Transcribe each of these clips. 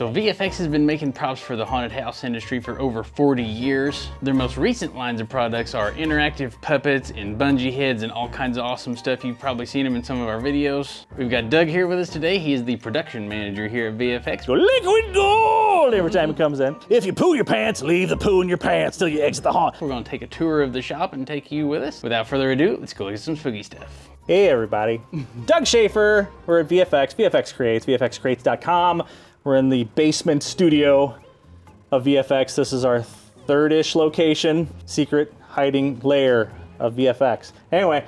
So VFX has been making props for the haunted house industry for over 40 years. Their most recent lines of products are interactive puppets and bungee heads and all kinds of awesome stuff. You've probably seen them in some of our videos. We've got Doug here with us today. He is the production manager here at VFX. Go liquid gold every time it comes in. If you poo your pants, leave the poo in your pants till you exit the haunt. We're gonna take a tour of the shop and take you with us. Without further ado, let's go get some spooky stuff. Hey everybody, Doug Schaefer. We're at VFX, VFX Creates, VFXCreates.com. We're in the basement studio of VFX. This is our third-ish location, secret hiding lair of VFX. Anyway,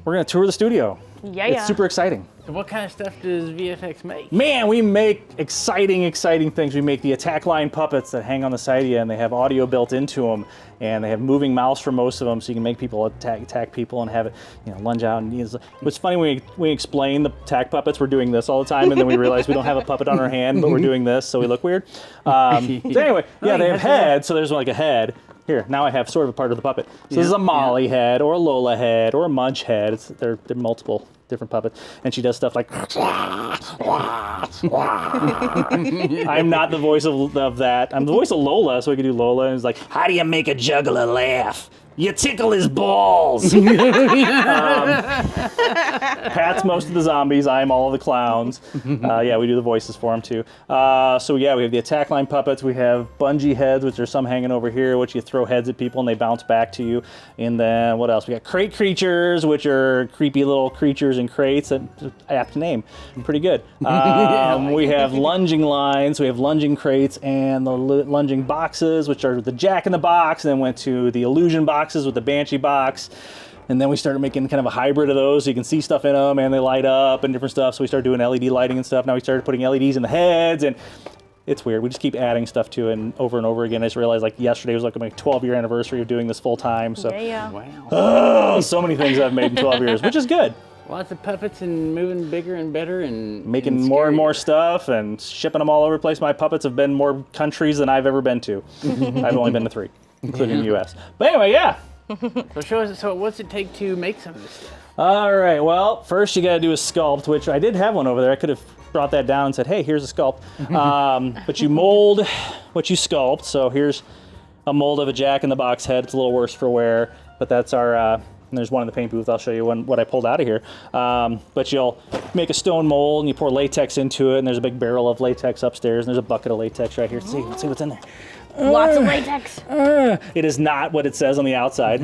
we're gonna tour the studio. Yeah. It's super exciting. So what kind of stuff does VFX make? Man, we make exciting things. We make the attack line puppets that hang on the side of you, and they have audio built into them, and they have moving mouths for most of them, so you can make people attack people and have it, lunge out. And it's funny when we explain the attack puppets, we're doing this all the time, and then we realize we don't have a puppet on our hand, but we're doing this, so we look weird. So anyway, yeah, they have heads, so there's like a head. Here, now I have sort of a part of the puppet. So this is a Molly head, or a Lola head, or a Munch head. They're multiple different puppets, and she does stuff like I'm not the voice of that. I'm the voice of Lola, so we can do Lola, and it's like, how do you make a juggler laugh? You tickle his balls. Pat's most of the zombies. I'm all of the clowns. Yeah, we do the voices for them too. So yeah, we have the attack line puppets. We have bungee heads, which are some hanging over here, which you throw heads at people and they bounce back to you. And then what else? We got crate creatures, which are creepy little creatures in crates. Apt name. Pretty good. We have lunging lines. We have lunging crates and the lunging boxes, which are the Jack in the Box. And then went to the illusion boxes with the Banshee box, and then we started making kind of a hybrid of those so you can see stuff in them and they light up and different stuff. So we started doing LED lighting and stuff. Now we started putting LEDs in the heads, and it's weird. We just keep adding stuff to it and over again. I just realized like yesterday was like my 12-year anniversary of doing this full time. So Wow. oh, so many things I've made in 12 years, which is good. Lots of puppets and moving bigger and better and Making more and more stuff and shipping them all over the place. My puppets have been more countries than I've ever been to. I've only been to 3, including the US. But anyway, yeah. So show us, so what's it take to make some of this stuff? All right, well, first you gotta do a sculpt, which I did have one over there. I could have brought that down and said, hey, here's a sculpt. But you mold what you sculpt. So here's a mold of a Jack in the Box head. It's a little worse for wear, but that's our, there's one in the paint booth. I'll show you what I pulled out of here. But you'll make a stone mold and you pour latex into it, and there's a big barrel of latex upstairs, and there's a bucket of latex right here. Let's see what's in there. Lots of latex. It is not what it says on the outside.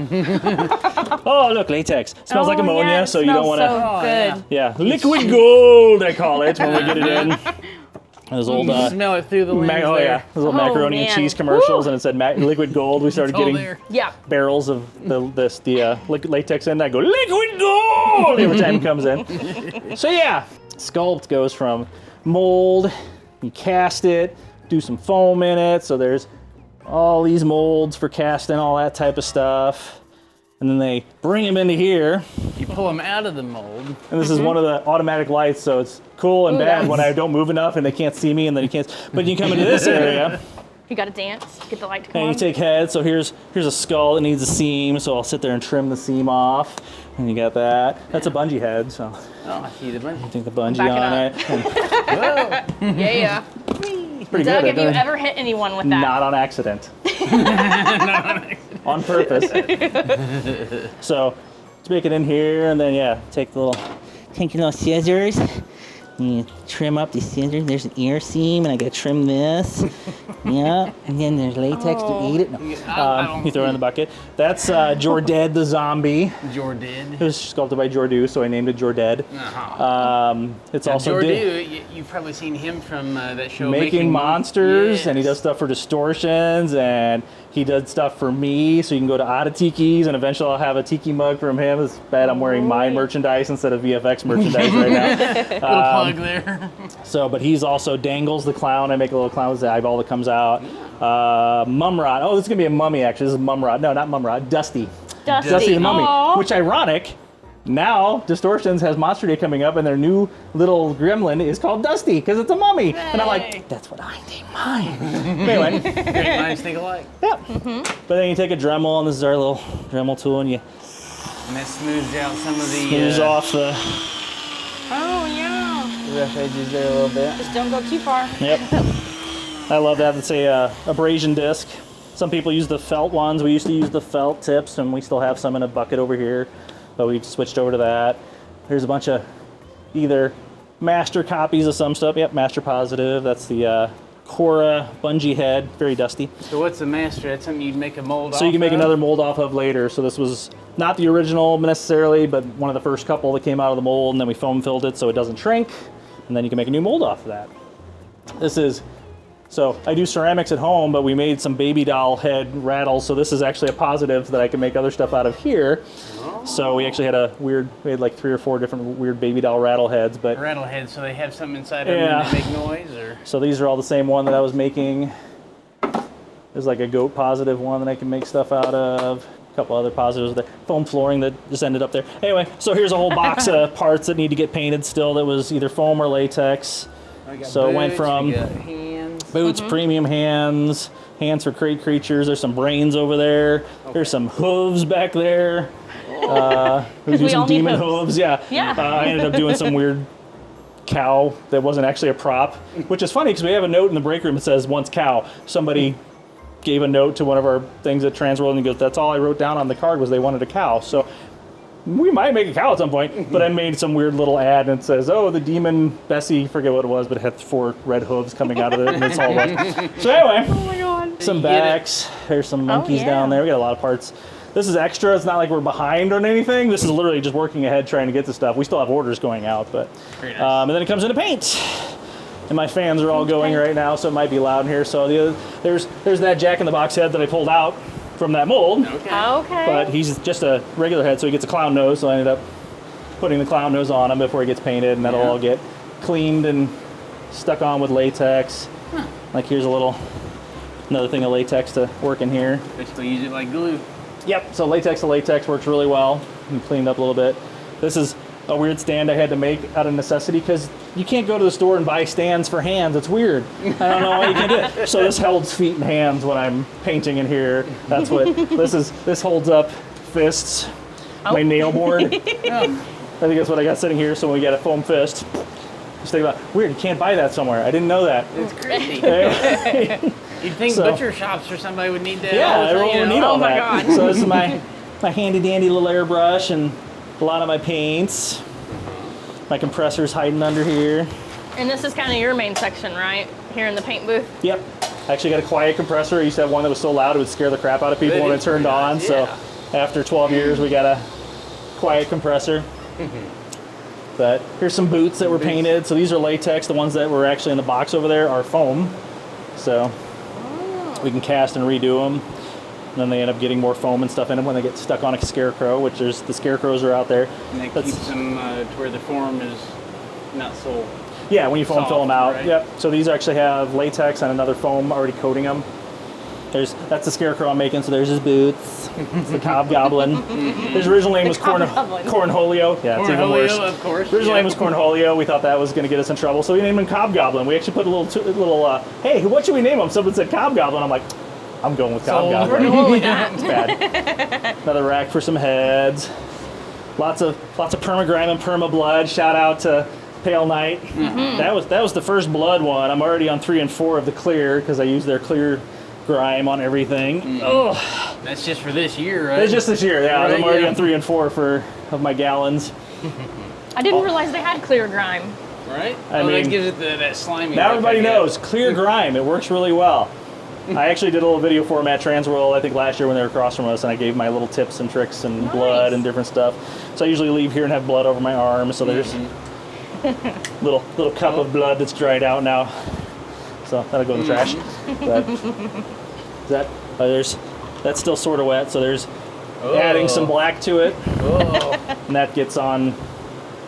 Oh, look, latex. Smells like ammonia, yeah, so you don't want to. So good. Yeah, liquid gold, I call it when we get it in. Those old. You smell it through the lens Oh there. yeah, those old macaroni and cheese commercials, and it said liquid gold. We started getting barrels of the latex in. I go liquid gold every time it comes in. So yeah, sculpt goes from mold. You cast it, do some foam in it. So there's all these molds for casting, all that type of stuff. And then they bring them into here. You pull them out of the mold. And this is one of the automatic lights, so it's cool and bad when I don't move enough and they can't see me, and then you can't. But you come into this area. You gotta dance, get the light to come And on. you take head, so here's a skull that needs a seam, so I'll sit there and trim the seam off. And you got that. That's a bungee head, so. Oh, I see the bungee. Take the bungee on it. And Yeah. pretty Doug, good. have you ever hit anyone with that? Not on accident. On purpose. So, let's make it in here, and then take your little scissors, and you trim up the scissors. There's an ear seam, and I gotta trim this. Yeah, and then there's latex to eat it. No. You throw it in the bucket. That's Jorded the zombie. Jorded. It was sculpted by Jordu, so I named it Jorded. It's also Jordu. You've probably seen him from that show Making Monsters, and he does stuff for Distortions, and he did stuff for me. So you can go to Odditiki's, and eventually I'll have a tiki mug from him. It's bad I'm wearing my merchandise instead of VFX merchandise right now. Little plug there. So, but he's also Dangles the clown. I make a little clown with the eyeball that comes out. Mumrot. Oh, this is gonna be a mummy actually. This is Mumrot. No, not Mumrot. Dusty. Dusty the mummy. Aww. Which ironic. Now, Distortions has Monster Day coming up, and their new little gremlin is called Dusty, because it's a mummy. Hey. And I'm like, that's what I named mine. Anyway. Great minds think alike. Yep. But then you take a Dremel, and this is our little Dremel tool, and you And that smooths out some of the... smooths off the Oh, yeah. rough edges there a little bit. Just don't go too far. Yep. I love that. It's a abrasion disc. Some people use the felt ones. We used to use the felt tips, and we still have some in a bucket over here, but we've switched over to that. There's a bunch of either master copies of some stuff. Yep, master positive. That's the Cora bungee head, very dusty. So what's the master? That's something you'd make a mold off of? So you can make another mold off of later. So this was not the original necessarily, but one of the first couple that came out of the mold, and then we foam filled it so it doesn't shrink, and then you can make a new mold off of that. This is, so I do ceramics at home, but we made some baby doll head rattles, so this is actually a positive that I can make other stuff out of here. So we actually had we had like 3 or 4 different weird baby doll rattle heads, but rattle heads, so they have something inside of them and they make noise, or? So these are all the same one that I was making. There's like a goat positive one that I can make stuff out of. A couple other positives with the foam flooring that just ended up there. Anyway, so here's a whole box of parts that need to get painted still that was either foam or latex. So it went from boots, premium hands for crate creatures. There's some brains over there. Okay. There's some hooves back there. We do some demon hooves. Yeah. I ended up doing some weird cow that wasn't actually a prop, which is funny because we have a note in the break room that says once cow. Somebody gave a note to one of our things at Transworld and he goes, that's all I wrote down on the card was they wanted a cow. So we might make a cow at some point, but I made some weird little ad and it says, oh, the demon Bessie, forget what it was, but it had 4 red hooves coming out of it, and that's all it was. So anyway, oh my God. Some backs. There's some monkeys down there. We got a lot of parts. This is extra. It's not like we're behind on anything. This is literally just working ahead trying to get the stuff. We still have orders going out, but nice. And then it comes into paint. And my fans are all going right now, so it might be loud in here. So there's that Jack in the Box head that I pulled out from that mold. Okay. But he's just a regular head, so he gets a clown nose. So I ended up putting the clown nose on him before he gets painted, and that'll all get cleaned and stuck on with latex. Like here's another thing of latex to work in here. Basically use it like glue. Yep. So latex to latex works really well. And cleaned up a little bit. This is a weird stand I had to make out of necessity because you can't go to the store and buy stands for hands. It's weird. I don't know why you can do it. So this holds feet and hands when I'm painting in here. That's what this holds up fists. My nail board. I think that's what I got sitting here. So when we get a foam fist, just think about weird. You can't buy that somewhere. I didn't know that. It's crazy. You'd think butcher shops or somebody would need that. Yeah, everyone would need all that. Oh my God. So this is my handy dandy little airbrush and a lot of my paints. My compressor's hiding under here. And this is kind of your main section, right? Here in the paint booth? Yep. I actually got a quiet compressor. I used to have one that was so loud it would scare the crap out of people when it turned on. Yeah. So after 12 years, we got a quiet compressor. But here's some boots that were painted. So these are latex. The ones that were actually in the box over there are foam. So we can cast and redo them. And then they end up getting more foam and stuff in them when they get stuck on a scarecrow, which the scarecrows are out there. And that keeps them to where the form is not so yeah, when you foam fill them out. Right? Yep. So these actually have latex and another foam already coating them. That's the scarecrow I'm making, so there's his boots. It's the Cobgoblin. His original name was Cornholio. Yeah, it's even worse. Of course. Original name was Cornholio. We thought that was going to get us in trouble, so we named him Cobgoblin. We actually put a little hey, what should we name him? Someone said Cobgoblin. I'm like, I'm going with Cobgoblin. We're going with that. It's bad. Another rack for some heads. Lots of permagrime and permablood. Shout out to Pale Knight. That was the first blood one. I'm already on 3 and 4 of the clear because I use their clear grime on everything. Oh, that's just for this year, right? It's just this year. Yeah, right, I'm already on 3 and 4 of my gallons. I didn't realize they had clear grime. Right? I mean, that gives it that slimy. Now everybody knows clear grime. It works really well. I actually did a little video for them at Transworld, I think last year when they were across from us, and I gave my little tips and tricks and blood and different stuff. So I usually leave here and have blood over my arm. So there's little cup of blood that's dried out now. So that'll go in the trash. But that's still sort of wet. So there's adding some black to it, and that gets on.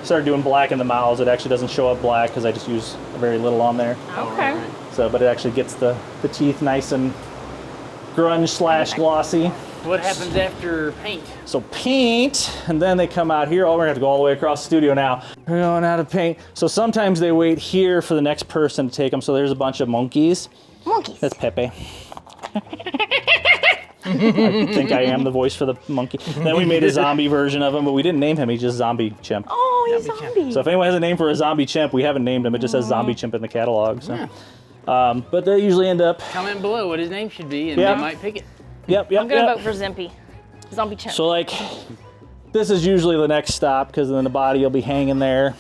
Started doing black in the mouths. It actually doesn't show up black because I just use very little on there. Okay. So, but it actually gets the teeth nice and grunge/glossy. What happens after paint? So paint, and then they come out here. Oh, we're gonna have to go all the way across the studio now. We're going out of paint. So sometimes they wait here for the next person to take them. So there's a bunch of monkeys. Monkeys. That's Pepe. I think I am the voice for the monkey. Then we made a zombie version of him, but we didn't name him. He's just Zombie Chimp. Oh, he's zombie. So if anyone has a name for a zombie chimp, we haven't named him. It just says Zombie Chimp in the catalog. So. But they usually end up. Comment below what his name should be, and they might pick it. Yep. I'm gonna vote for Zimpy. Zombie chimp. So like, this is usually the next stop because then the body will be hanging there,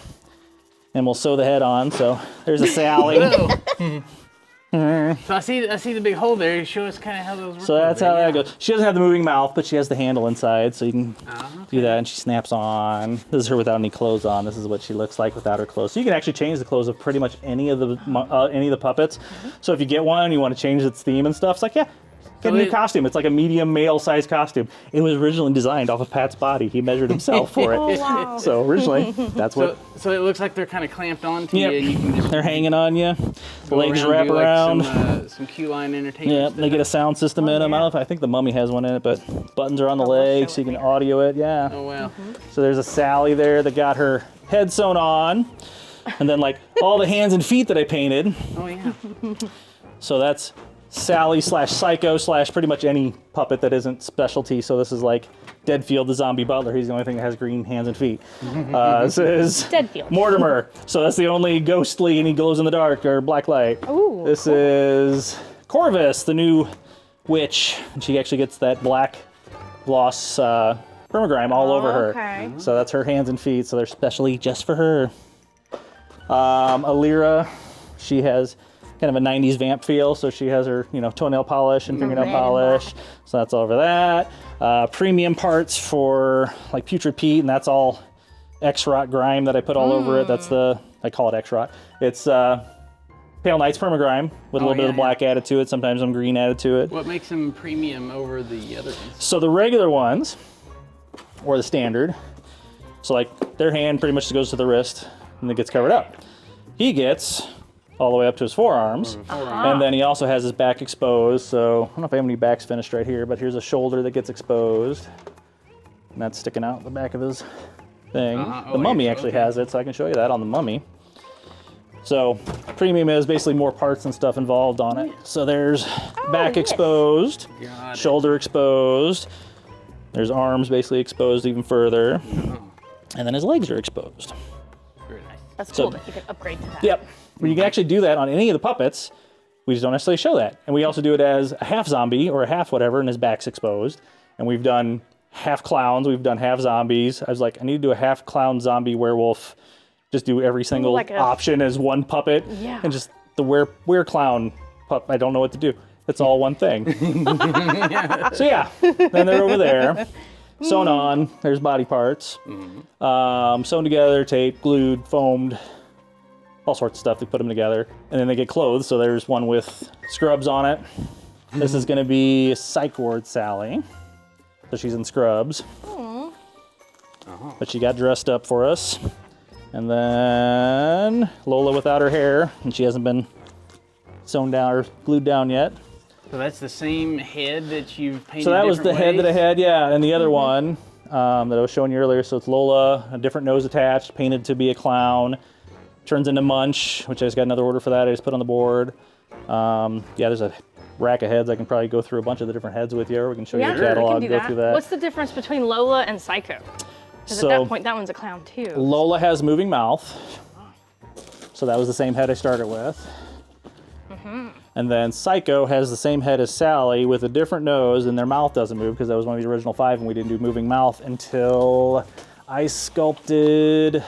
and we'll sew the head on. So there's a Sally. So I see the big hole there. Show us kind of how those work. So that's how that goes. She doesn't have the moving mouth, but she has the handle inside, so you can do that, and she snaps on. This is her without any clothes on. This is what she looks like without her clothes. So you can actually change the clothes of pretty much any of the puppets. So if you get one and you want to change its theme and stuff, it's like, yeah, get a new costume. It's like a medium male size costume. It was originally designed off of Pat's body. He measured himself for it. Oh, wow. So originally, that's what. So it looks like they're kind of clamped onto you, and you can just. They're hanging on you. Legs wrap around. Like some Q-line entertainment. Yeah, they get a sound system in them. I think the Mummy has one in it, but buttons are on the legs, so you can audio it. Yeah. Oh wow. So there's a Sally there that got her head sewn on, and then like all the hands and feet that I painted. Oh yeah. So that's Sally / Psycho / pretty much any puppet that isn't specialty. So this is like Deadfield, the zombie butler. He's the only thing that has green hands and feet. This is Deadfield. Mortimer. So that's the only ghostly, and he glows in the dark or black light. Ooh, this cool. is Corvus, the new witch. And she actually gets that black gloss permagrime all over her. Okay. So that's her hands and feet. So they're specially just for her. Alira, she has kind of a 90s vamp feel, so she has her, toenail polish and fingernail polish. So that's all over that. Premium parts for like Putrid Pete, and that's all X-Rot grime that I put all over it. That's I call it X-Rot. It's Pale Knight's permagrime with a little bit of black added to it. Sometimes some green added to it. What makes them premium over the other ones? So the regular ones, or the standard, so like their hand pretty much just goes to the wrist and it gets covered up. He gets all the way up to his forearms. And then he also has his back exposed. So I don't know if I have any backs finished right here, but here's a shoulder that gets exposed. And that's sticking out the back of his thing. The Mummy actually has it, so I can show you that on the Mummy. So premium is basically more parts and stuff involved on it. So there's back exposed, shoulder exposed. There's arms basically exposed even further. And then his legs are exposed. Very nice. That's cool that you can upgrade to that. Yep. You can actually do that on any of the puppets. We just don't necessarily show that. And we also do it as a half zombie or a half whatever, and his back's exposed. And we've done half clowns, we've done half zombies. I was like, I need to do a half clown zombie werewolf. Just do every single option as one puppet. Yeah. And just the were clown pup, I don't know what to do. It's all one thing. So yeah, then they're over there. Sewn on, there's body parts. Sewn together, taped, glued, foamed, all sorts of stuff. They put them together. And then they get clothes. So there's one with scrubs on it. This is going to be Psych Ward Sally. So she's in scrubs. But she got dressed up for us. And then Lola without her hair. And she hasn't been sewn down or glued down yet. So that's the same head that you've painted. So that was the ways? head that I had, yeah. And the other one that I was showing you earlier. So it's Lola, a different nose attached, painted to be a clown. Turns into Munch, which I just got another order for that. I just put on the board. Yeah, there's a rack of heads. I can probably go through a bunch of the different heads with you, or we can show you the catalog and go through that. What's the difference between Lola and Psycho? Because at that point, that one's a clown too. Lola has moving mouth. So that was the same head I started with. And then Psycho has the same head as Sally with a different nose, and their mouth doesn't move because that was one of the original 5, and we didn't do moving mouth until I sculpted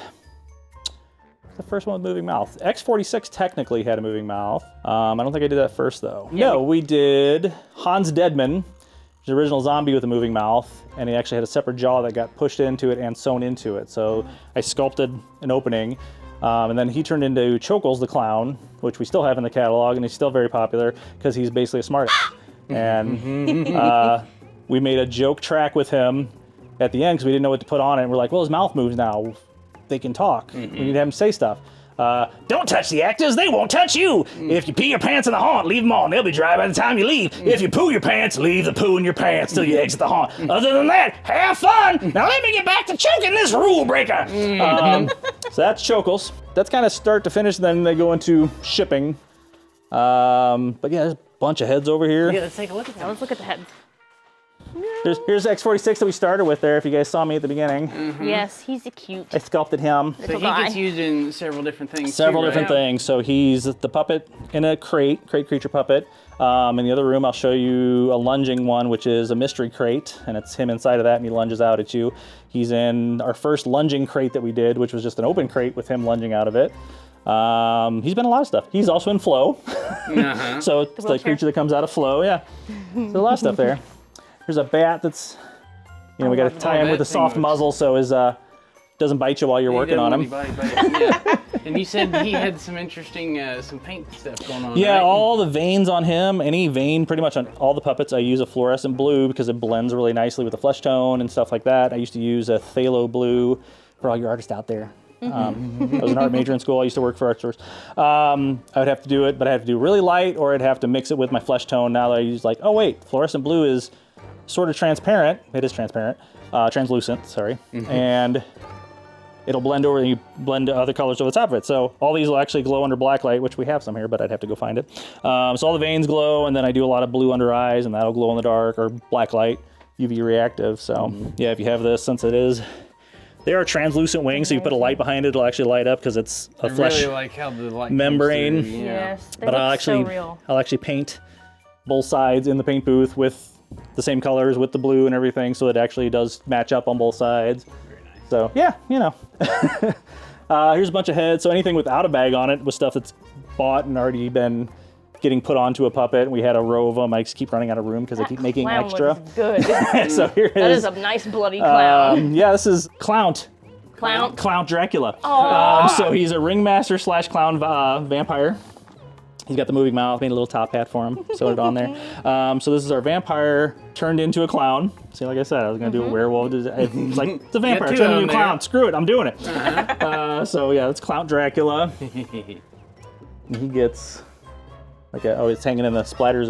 the first one with moving mouth. X46 technically had a moving mouth. I don't think I did that first though. Yeah, no, we did Hans Deadman, the original zombie with a moving mouth, and he actually had a separate jaw that got pushed into it and sewn into it. So I sculpted an opening, and then he turned into Chokles the clown, which we still have in the catalog, and he's still very popular because he's basically a smart ass. And we made a joke track with him at the end because we didn't know what to put on it. And we're like, well, his mouth moves now. They can talk. We need to have him say stuff. Don't touch the actors, they won't touch you. If you pee your pants in the haunt, leave them on. They'll be dry by the time you leave. If you poo your pants, leave the poo in your pants till you exit the haunt. Other than that, have fun. Now let me get back to choking this rule breaker. So that's Chokles. That's kind of start to finish, then they go into shipping. But yeah, there's a bunch of heads over here. Yeah, let's take a look at that. Let's look at the heads. Here's the X46 that we started with there, if you guys saw me at the beginning. Yes, he's a cute. I sculpted him. So he gets used in several different things. Several too, different right? things. So he's the puppet in a crate creature puppet. In the other room, I'll show you a lunging one, which is a mystery crate, and it's him inside of that, and he lunges out at you. He's in our first lunging crate that we did, which was just an open crate with him lunging out of it. He's been in a lot of stuff. He's also in Flow. So it's the creature that comes out of Flow, yeah. There's a lot of stuff there. There's a bat that's, we got to tie him with a soft muzzle so his doesn't bite you while you're working on him. Yeah. And you said he had some interesting, some paint stuff going on, Yeah, right? all the veins on him, any vein pretty much on all the puppets, I use a fluorescent blue because it blends really nicely with the flesh tone and stuff like that. I used to use a phthalo blue for all your artists out there. I was an art major in school. I used to work for art stores. I would have to do it, but I have to do really light, or I'd have to mix it with my flesh tone. Now that I use like, oh wait, fluorescent blue is sort of transparent. It is transparent, translucent, sorry. And it'll blend over, and you blend other colors over the top of it. So all these will actually glow under black light, which we have some here, but I'd have to go find it. So all the veins glow, and then I do a lot of blue under eyes, and that'll glow in the dark, or black light, UV reactive. So yeah, if you have this, since it is, they are translucent wings, so you put a light behind it, it'll actually light up because it's a flesh really like how the light membrane. comes through, yeah. Yes, they But look so real. I'll actually paint both sides in the paint booth with the same colors, with the blue and everything, so it actually does match up on both sides. Very nice. So yeah, here's a bunch of heads. So anything without a bag on it was stuff that's bought and already been getting put onto a puppet. We had a row of them. I just keep running out of room because I keep making Clown extra. looks good. So here That is is a nice bloody clown. yeah, this is Clount Dracula. So he's a ringmaster / clown vampire. He's got the moving mouth, made a little top hat for him, sewed it on there. So this is our vampire turned into a clown. See, like I said, I was gonna do a werewolf. It's like, it's a vampire turned into a clown. Screw it, I'm doing it. So yeah, it's Clown Dracula. And he gets, like, it's hanging in the splatter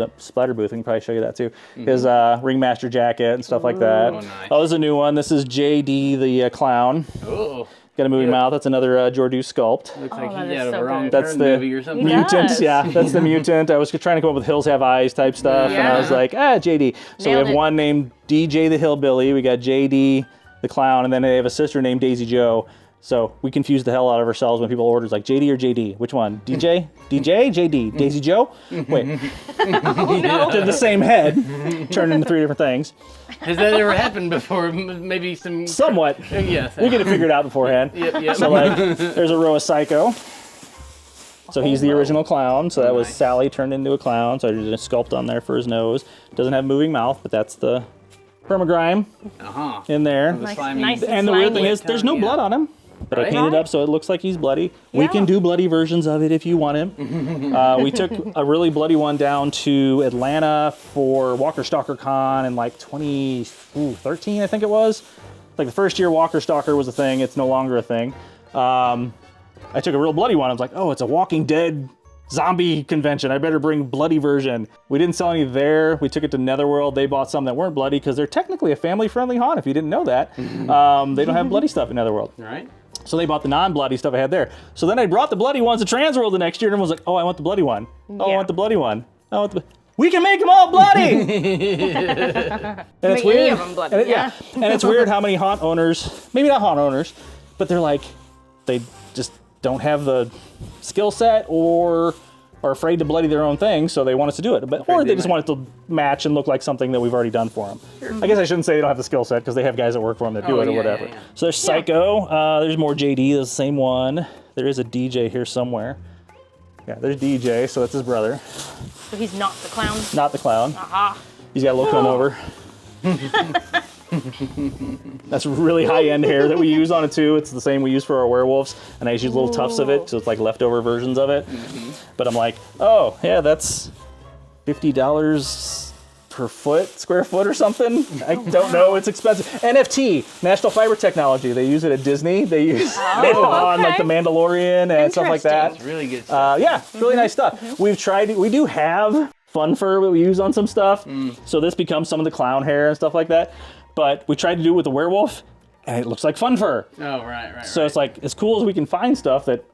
booth. We can probably show you that too. His ringmaster jacket and stuff like that. Oh, nice. Oh, this is a new one. This is JD the clown. Oh. Got a moving mouth. That's another Jordu sculpt. Looks like that he's is out of so a wrong good. That's turn the movie or something. Mutant. Mutant, yeah, that's the mutant. I was trying to come up with Hills Have Eyes type stuff, and I was like, JD. So we Nailed have it. one named DJ the Hillbilly, we got JD the Clown, and then they have a sister named Daisy Joe. So we confuse the hell out of ourselves when people order like JD or JD. Which one? DJ? DJ? JD? Daisy Joe? Wait. Oh no. They're the same head, turned into 3 different things. Has that ever happened before? Maybe some... Somewhat. Yes. We get it figured out beforehand. Yep. So like, there's a row of Psycho. So he's the original clown. So that was nice. Sally turned into a clown. So I did a sculpt on there for his nose. Doesn't have moving mouth, but that's the permagrime in there. The slimy- nice And the weird thing slimy. is, there's no Yeah. blood on him. But I Right. painted up so it looks like he's bloody. We Yeah. can do bloody versions of it if you want him. We took a really bloody one down to Atlanta for Walker Stalker Con in like 2013, I think it was. Like the first year Walker Stalker was a thing. It's no longer a thing. I took a real bloody one. I was like, oh, it's a Walking Dead zombie convention. I better bring bloody version. We didn't sell any there. We took it to Netherworld. They bought some that weren't bloody because they're technically a family-friendly haunt, if you didn't know that. They don't have bloody stuff in Netherworld. Right. So they bought the non-bloody stuff I had there. So then I brought the bloody ones to Transworld the next year, and everyone was like, oh, I want the bloody one. Oh, I Yeah. want the bloody one. I want the... We can make them all bloody! And it's Make any weird. of them bloody, And yeah. And it's weird how many haunt owners, maybe not haunt owners, but they're like, they just don't have the skill set or are afraid to bloody their own thing, so they want us to do it. But, or they just want it to match and look like something that we've already done for them. I guess I shouldn't say they don't have the skill set, because they have guys that work for them that do Oh, it or yeah, whatever. yeah. So there's Psycho. There's more JD. There's the same one. There is a DJ here somewhere. Yeah, there's DJ, so that's his brother. So he's not the clown. Not the clown. Aha. He's got a little comb over. That's really high-end hair that we use on it too. It's the same we use for our werewolves, and I just use little tufts of it, so it's like leftover versions of it. But I'm like, oh yeah, that's $50 per square foot or something. I don't know. It's expensive. NFT, National Fiber Technology. They use it at Disney. They use it on like The Mandalorian and stuff like that. It's really good stuff. Yeah, it's really nice stuff. We've tried. We do have fun fur that we use on some stuff. So this becomes some of the clown hair and stuff like that. But we tried to do it with the werewolf, and it looks like fun fur. Oh, right. So it's like, as cool as we can find stuff that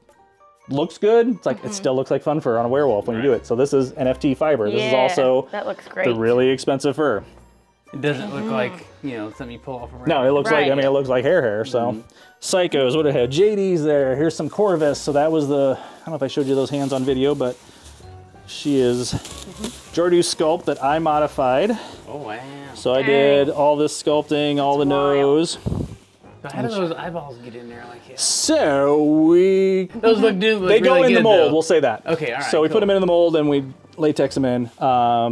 looks good, it's like, it still looks like fun fur on a werewolf when you do it. So this is NFT fiber. This is also that looks great. the really expensive fur. It doesn't look like, you know, something you pull off a No, it looks like, I mean, it looks like hair. So, Psychos, what it had? JD's there. Here's some Corvus. So that was the, I don't know if I showed you those hands on video, but she is Jordu's sculpt that I modified. Oh, wow. So I did all this sculpting, all the nose. So how do those eyeballs get in there like this? So we... Those look they really go in the mold, we'll say that. Okay, all right, So we put them in the mold and we latex them in.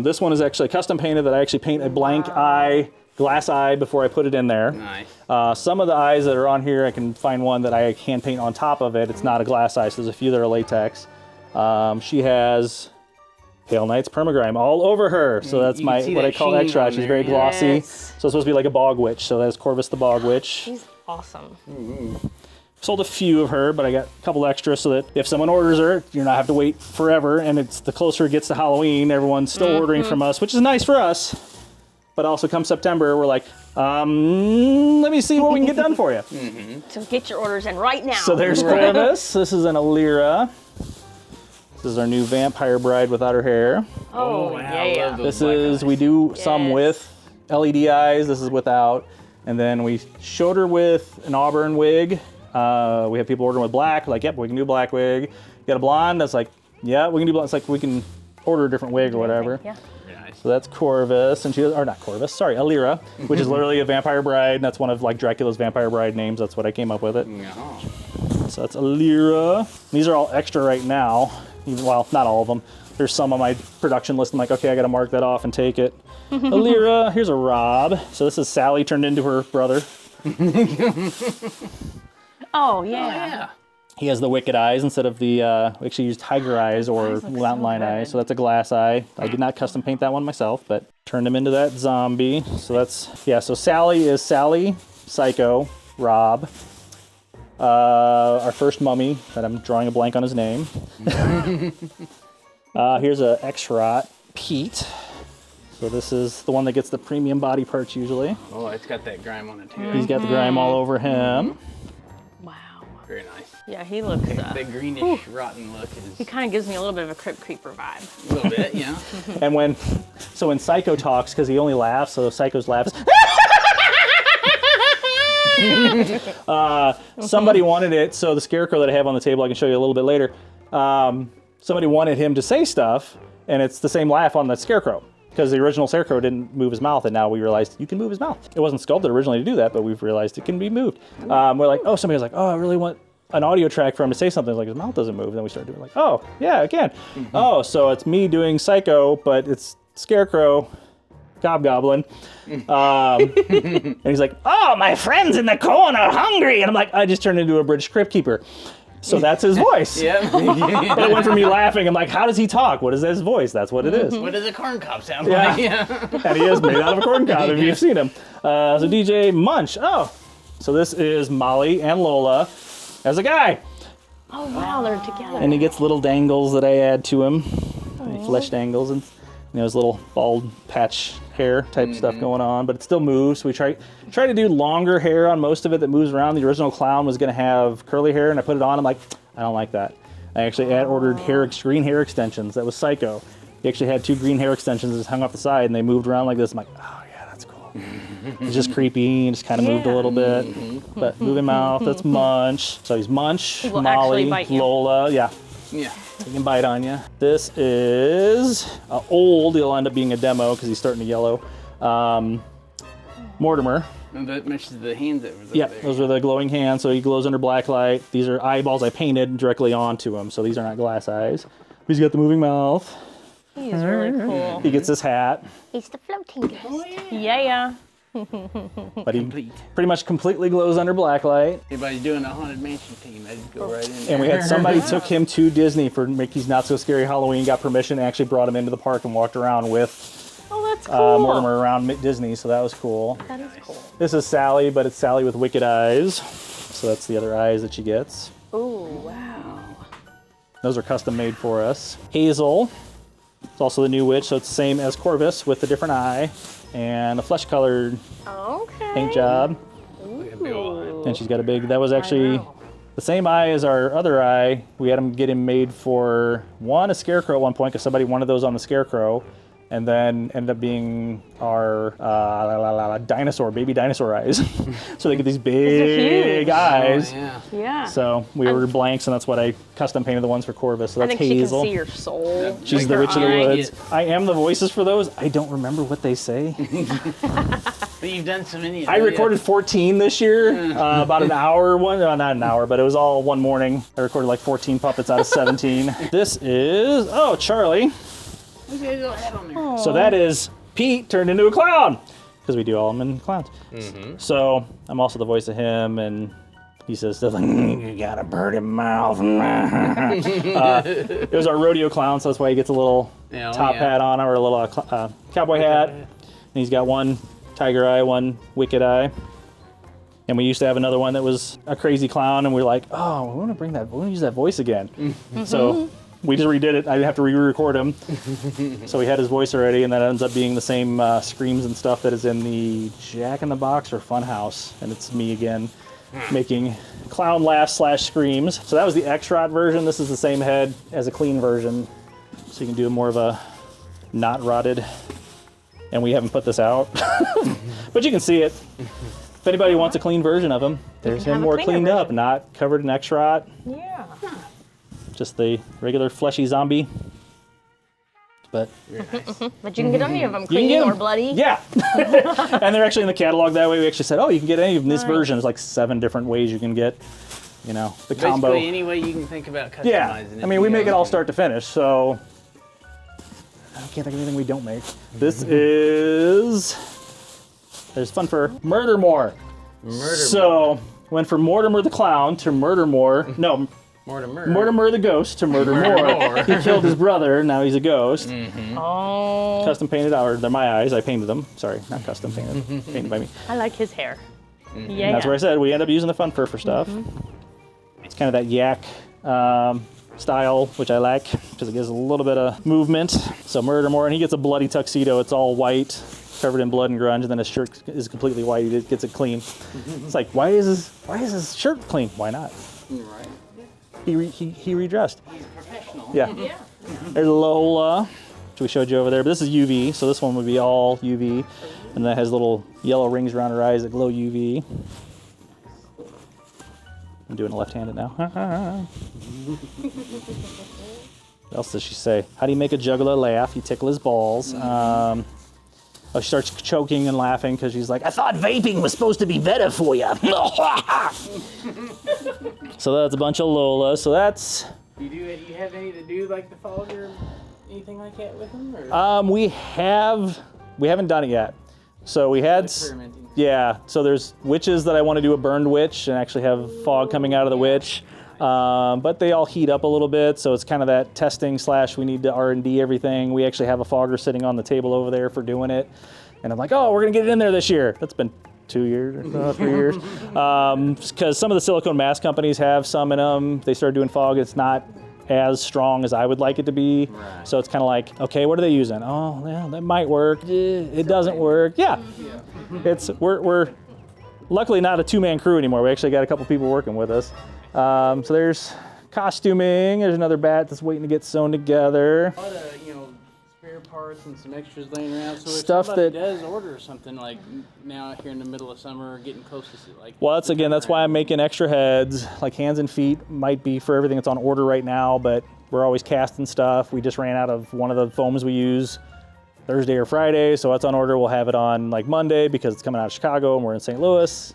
This one is actually custom painted that I actually paint a blank eye, glass eye before I put it in there. Nice. Some of the eyes that are on here, I can find one that I hand paint on top of it. It's not a glass eye, so there's a few that are latex. She has Pale Knight's Permagrime all over her. So that's my what I call extra. She's very glossy. Yes. So it's supposed to be like a bog witch. So that's Corvus the Bog Witch. She's awesome. Sold a few of her, but I got a couple extra so that if someone orders her, you're not have to wait forever. And it's the closer it gets to Halloween, everyone's still ordering from us, which is nice for us. But also come September, we're like, let me see what we can get done for you. So get your orders in right now. So there's Corvus. This is an Alira. This is our new Vampire Bride without her hair. Oh, wow, I yeah. love those This is, we do some Yes. with LED eyes. This is without. And then we showed her with an auburn wig. We have people ordering with black. Like, yep, we can do a black wig. You got a blonde? That's like, yeah, we can do blonde. It's like we can order a different wig or whatever. Yeah. Very nice. So that's Corvus, and she or not Corvus, sorry, Alira, which is literally a vampire bride. And that's one of like Dracula's vampire bride names. That's what I came up with it. Yeah. So that's Alira. These are all extra right now. Well, not all of them. There's some on my production list. I'm like, okay, I got to mark that off and take it. Alira, here's a Rob. So this is Sally turned into her brother. Oh, yeah. He has the wicked eyes instead of the, we actually used tiger eyes or mountain lion eyes. So that's a glass eye. I did not custom paint that one myself, but turned him into that zombie. So that's, yeah, so Sally is Sally, Psycho, Rob. Our first mummy, that I'm drawing a blank on his name. Here's a X-Rot, Pete. So this is the one that gets the premium body parts usually. Oh, it's got that grime on it too. He's got the grime all over him. Wow. Very nice. Yeah, he looks, The greenish, rotten look he is kind of gives me a little bit of a Crypt Creeper vibe. a little bit, yeah. And when Psycho talks, because he only laughs, so Psycho's laughs. Somebody wanted it, so the scarecrow that I have on the table, I can show you a little bit later. Somebody wanted him to say stuff, and it's the same laugh on the scarecrow. Because the original scarecrow didn't move his mouth, and now we realized you can move his mouth. It wasn't sculpted originally to do that, but we've realized it can be moved. We're like, oh, somebody was like, oh, I really want an audio track for him to say something. Like, his mouth doesn't move. And then we started doing like, oh, yeah, I can. Oh, so it's me doing Psycho, but it's Scarecrow, Gobgoblin. And he's like, oh, my friends in the corner are hungry. And I'm like, I just turned into a British Crypt Keeper. So that's his voice. Yeah. But it went from me laughing. I'm like, how does he talk? What is his voice? That's what it is. What does a corn cob sound Yeah. like? Yeah. And he is made out of a corn cob if you've seen him. So DJ Munch. Oh, so this is Molly and Lola as a guy. Oh, wow, they're together. And he gets little dangles that I add to him. Flesh dangles and his little bald patch hair type stuff going on, but it still moves. We try to do longer hair on most of it that moves around. The original clown was going to have curly hair, and I put it on. I'm like, I don't like that. I actually ordered green hair extensions. That was Psycho. He actually had 2 green hair extensions that hung off the side, and they moved around like this. I'm like, oh yeah, that's cool. It's just creepy, and just kind of moved a little bit. But moving mouth, that's Munch. So he's Munch, will Molly, actually bite you. Lola, yeah. Yeah. He can bite on you. This is old. He'll end up being a demo because he's starting to yellow. Mortimer. And that matches the hands that was up Yeah, there. those are the glowing hands. So he glows under black light. These are eyeballs I painted directly onto him. So these are not glass eyes. He's got the moving mouth. He is really cool. He gets his hat. He's the floating ghost. Yeah. But he pretty much completely glows under black light. Anybody's doing a Haunted Mansion team, I'd go right in there. And we had somebody took him to Disney for Mickey's Not So Scary Halloween, got permission, and actually brought him into the park and walked around with Oh, that's cool. Mortimer around Disney, so that was cool. That is cool. This is Sally, but it's Sally with wicked eyes. So that's the other eyes that she gets. Ooh, wow. Those are custom made for us. Hazel. It's also the new witch, so it's the same as Corvus with a different eye and a flesh-colored Okay. paint job. Ooh. And she's got a big, that was actually the same eye as our other eye. We had him get him made for a scarecrow at one point because somebody wanted those on the scarecrow. and then ended up being our baby dinosaur eyes. So they get these big eyes. Oh, yeah. Yeah. So we ordered blanks, and that's what I custom painted the ones for Corvus. So I that's think Hazel. she can see your soul. She's like the her witch of the eye. woods. I am the voices for those. I don't remember what they say. But you've done so many. I recorded 14 this year, about an hour, not an hour, but it was all one morning. I recorded like 14 puppets out of 17. This is, oh, Charlie. So that is Pete turned into a clown, because we do all of them in clowns. So I'm also the voice of him, and he says stuff like, you got a bird in mouth. It was our rodeo clown, so that's why he gets a little top hat on, or a little cowboy hat. And he's got one tiger eye, one wicked eye. And we used to have another one that was a crazy clown, and we were like, oh, we want to bring that, we want to use that voice again. So we just redid it. I didn't have to re-record him. So we had his voice already, and that ends up being the same screams and stuff that is in the Jack in the Box or Fun House. And it's me again making clown laughs / screams. So that was the X-Rot version. This is the same head as a clean version. So you can do more of a not rotted. And we haven't put this out. But you can see it. If anybody wants a clean version of him, there's him more cleaned up, not covered in X-Rot. Yeah. Just the regular fleshy zombie. But But you can get any of them clean or bloody. yeah. And they're actually in the catalog that way. We actually said, oh, you can get any of them in this version. There's like 7 different ways you can get, you know, the combo. Basically, any way you can think about customizing it. Yeah. I mean, we make it all start to finish, so I can't think of anything we don't make. This is, there's fun for Murdermore. So went from Mortimer the Clown to Murdermore. No, Mortimer the Ghost to Murdermore. He killed his brother, now he's a ghost. Oh. Custom painted, or they're my eyes, I painted them. Sorry, not custom painted, painted by me. I like his hair. Yeah. And that's where I said we end up using the fun fur for stuff. It's kind of that yak style, which I like, because it gives a little bit of movement. So Murdermore, and he gets a bloody tuxedo. It's all white, covered in blood and grunge, and then his shirt is completely white. He gets it clean. It's like, why is his shirt clean? Why not? Right. He redressed. He's professional. Yeah. There's Lola, which we showed you over there, but this is UV, so this one would be all UV, and that has little yellow rings around her eyes that glow UV. I'm doing it left-handed now. What else does she say? How do you make a juggler laugh? You tickle his balls. Oh, she starts choking and laughing because she's like, I thought vaping was supposed to be better for you. So that's a bunch of Lola. So that's... Do you have any to do like the fog or anything like that with them? Or? We haven't done it yet. So we had... Experimenting. Yeah, so there's witches that I want to do a burned witch and actually have fog coming out of the witch. But they all heat up a little bit, so it's kind of that testing / we need to R&D everything. We actually have a fogger sitting on the table over there for doing it. And I'm like, oh, we're going to get it in there this year. That's been 2 years or so, 3 years. Because some of the silicone mask companies have some in them. They started doing fog. It's not as strong as I would like it to be. Right. So it's kind of like, okay, what are they using? Oh, yeah, that might work. It doesn't work. Yeah. We're luckily not a 2-man crew anymore. We actually got a couple people working with us. So there's costuming. There's another bat that's waiting to get sewn together. A lot of, spare parts and some extras laying around. So Stuff if somebody that- does order something like now here in the middle of summer, getting close to like. Well, that's why I'm making extra heads. Like hands and feet might be for everything that's on order right now, but we're always casting stuff. We just ran out of one of the foams we use Thursday or Friday, so it's on order. We'll have it on like Monday because it's coming out of Chicago and we're in St. Louis,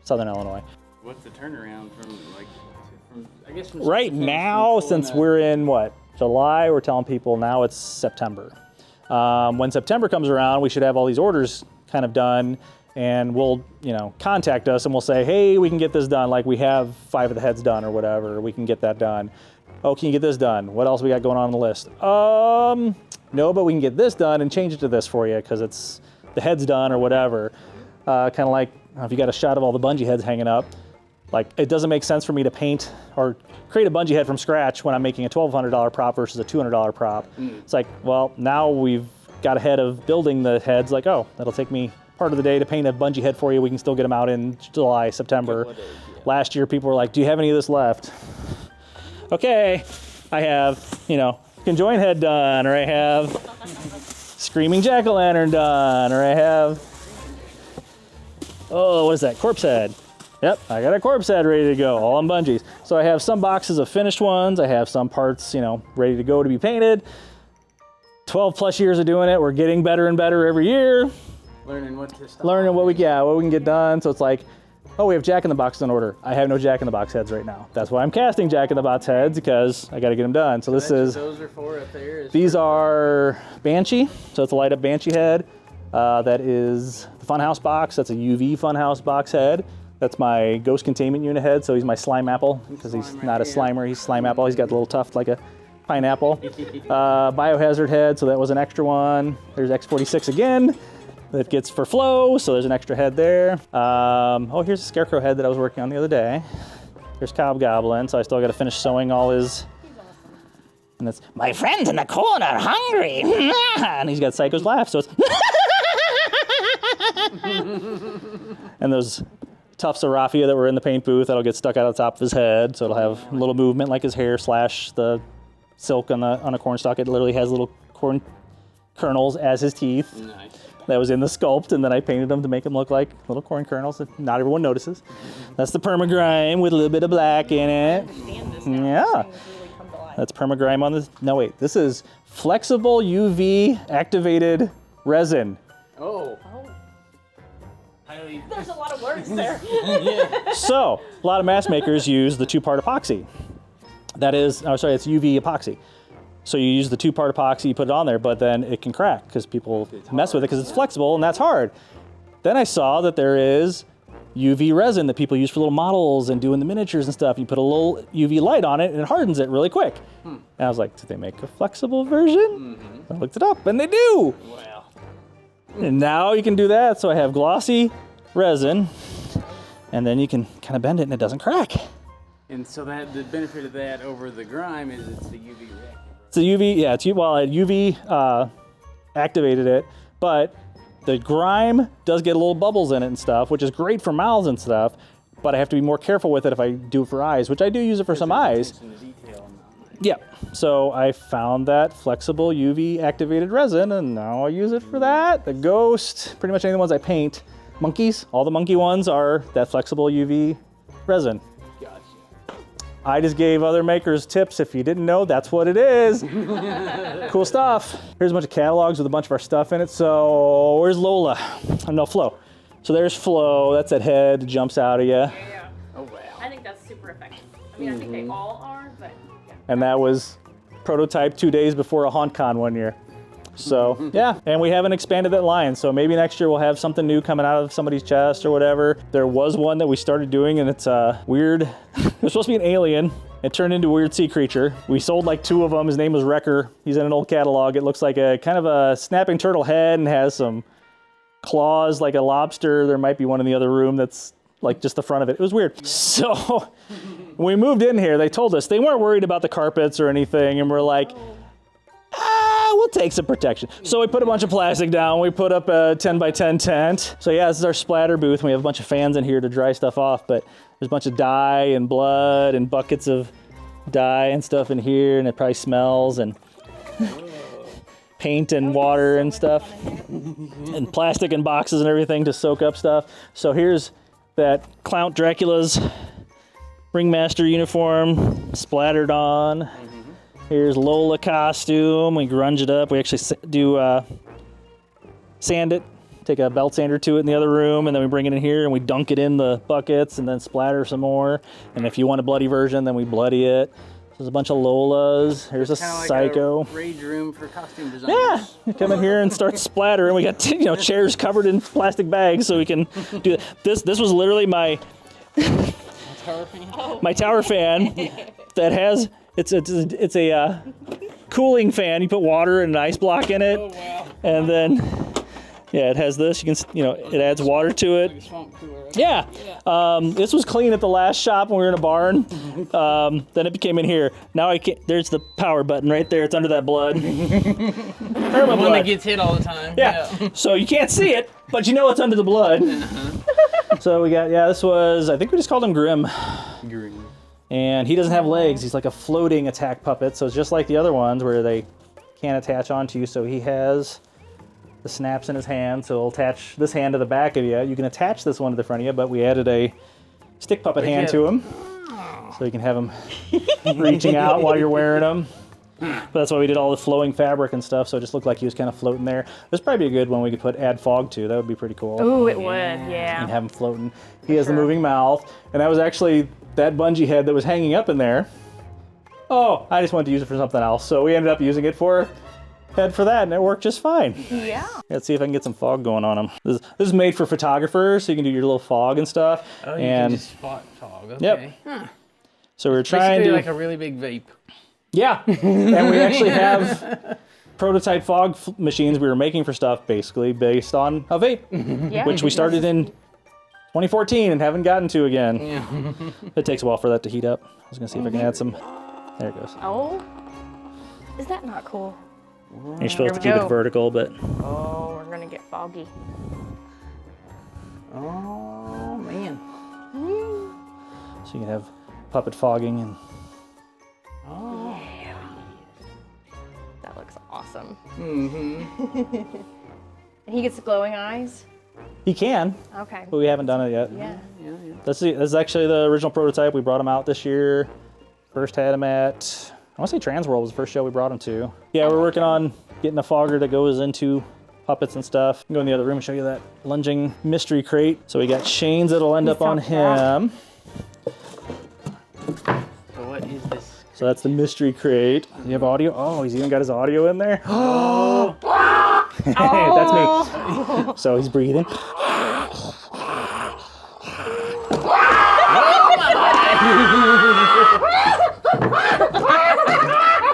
Southern Illinois. What's the turnaround from I guess from Right now, since we're in July, we're telling people now it's September. When September comes around, we should have all these orders kind of done, and we'll, contact us and we'll say, hey, we can get this done. Like we have 5 of the heads done or whatever. We can get that done. Oh, can you get this done? What else we got going on the list? No, but we can get this done and change it to this for you because it's the head's done or whatever. Kind of like if you got a shot of all the bungee heads hanging up. Like, it doesn't make sense for me to paint or create a bungee head from scratch when I'm making a $1,200 prop versus a $200 prop. It's like, well, now we've got ahead of building the heads. Like, oh, that'll take me part of the day to paint a bungee head for you. We can still get them out in July, September. Last year, people were like, do you have any of this left? Okay, I have, conjoined head done, or I have screaming jack-o'-lantern done, or I have, oh, what is that, corpse head. Yep, I got a corpse head ready to go, all on bungees. So I have some boxes of finished ones. I have some parts, you know, ready to go to be painted. 12 plus years of doing it. We're getting better and better every year. Learning what to stop. Learning what we can get done. So it's like, oh, we have Jack-in-the-Box in order. I have no Jack-in-the-Box heads right now. That's why I'm casting Jack-in-the-Box heads, because I got to get them done. So this is, those are for up there. these are Banshee. So it's a light up Banshee head. That is the Funhouse box. That's a UV Funhouse box head. That's my Ghost Containment Unit head. So he's my Slime Apple, because he's not a Slimer, he's Slime Apple. He's got a little tuft like a pineapple. Biohazard head, so that was an extra one. There's X46 again. That gets for flow, so there's an extra head there. Oh, here's a Scarecrow head that I was working on the other day. There's Cobgoblin, so I still got to finish sewing all his. And that's my friend's in the corner, hungry. And he's got Psycho's laugh, so it's. And those tufts of raffia that were in the paint booth that'll get stuck out of the top of his head, so it'll have a little movement like his hair slash the silk on a corn stalk. It literally has little corn kernels as his teeth. Nice. That was in the sculpt, and then I painted them to make them look like little corn kernels that not everyone notices. That's the permagrime with a little bit of black in it. Yeah. That's permagrime on this. No, wait. This is flexible UV activated resin. Oh. There's a lot of words there. So, a lot of mask makers use the two-part epoxy. That is, oh, sorry, it's UV epoxy. So you use the two-part epoxy, you put it on there, but then it can crack because people mess with it because it's flexible, and that's hard. Then I saw that there is UV resin that people use for little models and doing the miniatures and stuff. You put a little UV light on it, and it hardens it really quick. And I was like, did they make a flexible version? I looked it up, and they do. Wow. And now you can do that. So I have glossy resin, and then you can kind of bend it, and it doesn't crack. And so that the benefit of that over the grime is it's the UV reactive. It's a UV, yeah, it's, well, I UV activated it, but the grime does get a little bubbles in it and stuff, which is great for mouths and stuff, but I have to be more careful with it if I do it for eyes, which I do use it for some eyes. Yeah, so I found that flexible UV activated resin, and now I use it for that. The Ghost, pretty much any of the ones I paint, monkeys, all the monkey ones are that flexible UV resin. I just gave other makers tips. If you didn't know, that's what it is. Cool stuff. Here's a bunch of catalogs with a bunch of our stuff in it. So where's Lola? Oh, no, Flo. So there's Flo. That's that head that jumps out of you. Yeah. Oh, wow. I think that's super effective. I mean, I think they all are, but yeah. And that was prototype 2 days before a HauntCon one year. So yeah, and we haven't expanded that line. So maybe next year we'll have something new coming out of somebody's chest or whatever. There was one that we started doing, and it's weird. It was supposed to be an alien. It turned into a weird sea creature. We sold like 2 of them. His name was Wrecker. He's in an old catalog. It looks like a kind of a snapping turtle head and has some claws like a lobster. There might be one in the other room that's like just the front of it. It was weird. So when we moved in here, they told us they weren't worried about the carpets or anything, and we're like, we'll take some protection. So we put a bunch of plastic down. We put up a 10 by 10 tent. So yeah, this is our splatter booth. We have a bunch of fans in here to dry stuff off, but there's a bunch of dye and blood and buckets of dye and stuff in here, and it probably smells, and paint and water and stuff, and plastic and boxes and everything to soak up stuff. So here's that Count Dracula's Ringmaster uniform splattered on. Here's Lola costume. We grunge it up. We actually do sand it, take a belt sander to it in the other room, and then we bring it in here and we dunk it in the buckets and then splatter some more. And if you want a bloody version, then we bloody it. There's a bunch of Lolas. Here's a Psycho. Like a rage room for costume designers. Yeah, you come in here and start splattering. We got chairs covered in plastic bags so we can do that. This was literally my Tower fan? my tower fan that has. It's a cooling fan. You put water and an ice block in it, Oh, wow. and then yeah, it has this. You can it adds water to Like a it. swamp cooler, right? Yeah. This was clean at the last shop when we were in a barn. Then it became in here. Now I can't. There's the power button right there. It's under that blood. The one that gets hit all the time. Yeah. So you can't see it, but you know it's under the blood. So we got this was, I think we just called him Grim. Green. And he doesn't have legs. He's like a floating attack puppet. So it's just like the other ones where they can't attach onto you. So he has the snaps in his hand, so it'll attach this hand to the back of you. You can attach this one to the front of you, but we added a stick puppet hand to him, so you can have him reaching out while you're wearing them. But that's why we did all the flowing fabric and stuff, so it just looked like he was kind of floating there. This probably be a good one we could add fog to. That would be pretty cool. Ooh, it would, yeah. And have him floating. He has the moving mouth, and that was actually that bungee head that was hanging up in there. Oh, I just wanted to use it for something else, so we ended up using it for head for that, and it worked just fine. Yeah. Let's see if I can get some fog going on him. This is made for photographers, so you can do your little fog and stuff. Oh, you and can just spot fog. Okay. Yep. Huh. So we're trying Basically to like a really big vape. yeah, and we actually have prototype fog machines we were making for stuff basically based on a vape, Yeah. which we started in 2014 and haven't gotten to again. Yeah. It takes a while for that to heat up. I was gonna see if I can add some. There it goes. Oh, is that not cool? You're supposed to Here keep we it go. vertical, but Oh, we're gonna get foggy. Oh, man. so you can have puppet fogging and Oh. Yeah. That looks awesome. Mm-hmm. And he gets glowing eyes? he can, Okay. but we haven't done it yet. Yeah. Yeah. This is actually the original prototype. We brought him out this year. First had him at, I want to say Transworld was the first show we brought him to. Yeah, we're working on getting a fogger that goes into puppets and stuff. Go in the other room and show you that lunging mystery crate. So we got chains that'll end up on him. So what is this? So that's the mystery crate. You have audio? Oh, he's even got his audio in there. Oh! That's me. So he's breathing.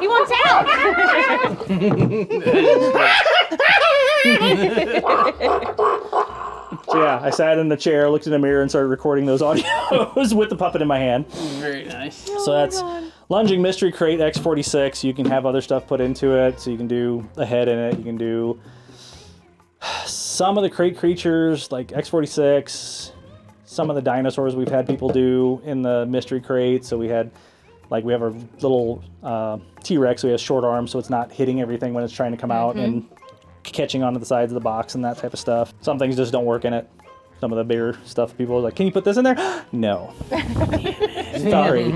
He wants out! So yeah, I sat in the chair, looked in the mirror, and started recording those audios with the puppet in my hand. Very nice. So that's Lunging Mystery Crate X46. You can have other stuff put into it. So you can do a head in it. You can do some of the crate creatures like X46. Some of the dinosaurs we've had people do in the Mystery Crate. So we have a little T-Rex. So he has short arms, so it's not hitting everything when it's trying to come out and catching onto the sides of the box and that type of stuff. Some things just don't work in it. Some of the bigger stuff, people are like, can you put this in there? No. Sorry.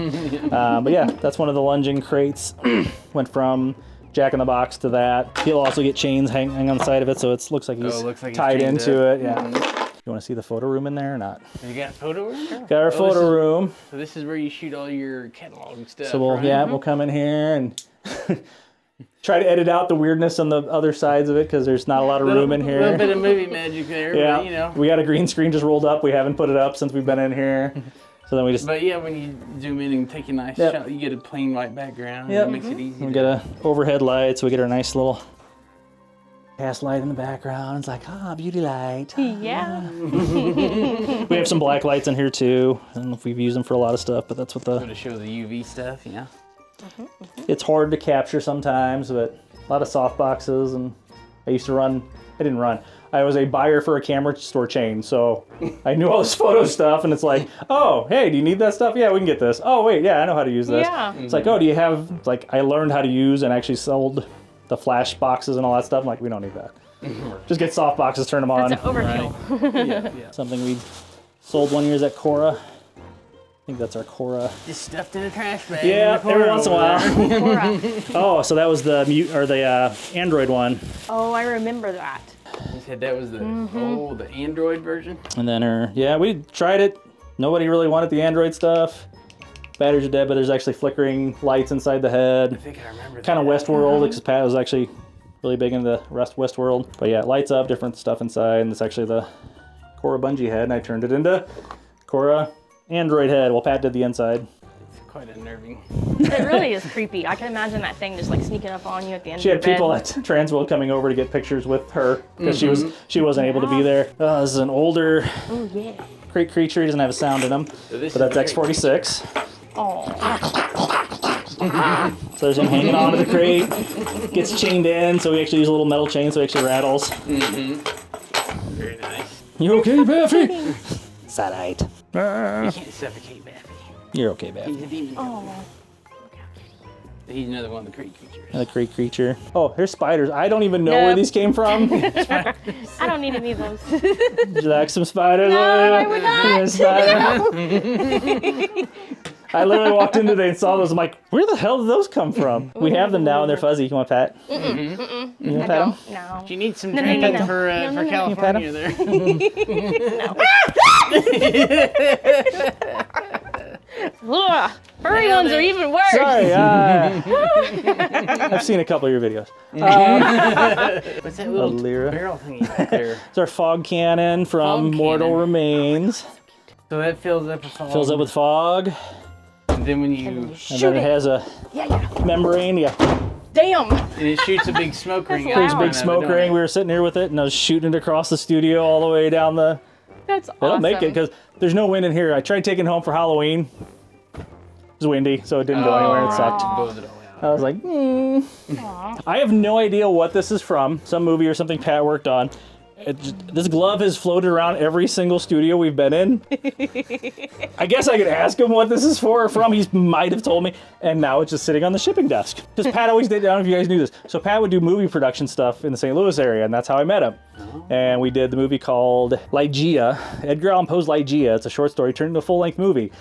But yeah, that's one of the lunging crates. Went from Jack in the Box to that. He'll also get chains hanging on the side of it, so it looks like he's tied chained into up. it. Yeah. You want to see the photo room in there or not? You got a photo room? Got our photo room. So this is where you shoot all your catalog stuff. So we'll come in here and try to edit out the weirdness on the other sides of it because there's not a lot of room in here. A little bit of movie magic there, Yeah, but you know. we got a green screen just rolled up. We haven't put it up since we've been in here. So then we just But yeah, when you zoom in and take a nice Yep. shot, you get a plain white background. Yep. It makes it easy. we get a overhead light, so we get our nice little cast light in the background. It's like, beauty light. Yeah. We have some black lights in here too. I don't know if we've used them for a lot of stuff, but that's what to show the UV stuff, yeah. it's hard to capture sometimes, but a lot of soft boxes. And I was a buyer for a camera store chain, so I knew all this photo stuff, and it's like, oh, hey, do you need that stuff? Yeah, we can get this. Oh, wait, yeah, I know how to use this. Yeah. It's like, oh, do you have, like, I learned how to use and actually sold the flash boxes and all that stuff. I'm like, we don't need that. Just get soft boxes, turn them on. That's an overkill. Yeah. Something we sold one year is at Cora. I think that's our Cora. Just stuffed in a trash bag. Yeah, every once in a while. Cora. Oh, so that was the Android one. Oh, I remember that. You said that was the the Android version. And then we tried it. Nobody really wanted the Android stuff. Batteries are dead, but there's actually flickering lights inside the I head. think I remember that. Kind of Westworld, because Pat was actually really big into the Westworld. But yeah, it lights up, different stuff inside, and it's actually the Cora bungee head, and I turned it into Cora Android head. Well, Pat did the inside. It's quite unnerving. It really is creepy. I can imagine that thing just like sneaking up on you at the end She of had your bed. people at Transworld coming over to get pictures with her because she wasn't able to be there. This is an older Oh, yeah. crate creature. He doesn't have a sound in him, So this but that's is great. X46. Oh. So there's him hanging onto the crate. Gets chained in, so we actually use a little metal chain so it actually rattles. Very nice. You okay, Baffy? Sad-eyed. You can't suffocate Baffy. You're okay, He's Baffy. a demon. Oh. He's another one of the creek creatures. Another creek creature. Oh, here's spiders. I don't even know where these came from. I don't need any of those. Would you like some spiders? No, I would not. I literally walked in today and saw those. I'm like, where the hell did those come from? We have them now and they're fuzzy. You want to pat? You want to pat them? No. You need some training for California there. Ugh, furry ones are even worse. Sorry. I've seen a couple of your videos. What's that little Lyra. barrel thingy right there? It's our fog cannon from Fog Mortal cannon. Remains. So that fills up with fog. Fills up with fog. And then when you... And then it has a membrane. Yeah. Damn. And it shoots a big smoke ring. That's There's a loud. big smoke ring. We were sitting here with it, and I was shooting it across the studio all the way down the... That's awesome. It'll make it, because there's no wind in here. I tried taking it home for Halloween. It was windy, so it didn't go anywhere. It sucked. Blows it all out. I was like, I have no idea what this is from. Some movie or something Pat worked on. This glove has floated around every single studio we've been in. I guess I could ask him what this is for or from. He might have told me. And now it's just sitting on the shipping desk. Because Pat always did, I don't know if you guys knew this. So Pat would do movie production stuff in the St. Louis area, and that's how I met him. And we did the movie called Ligeia. Edgar Allan Poe's Ligeia. It's a short story turned into a full-length movie.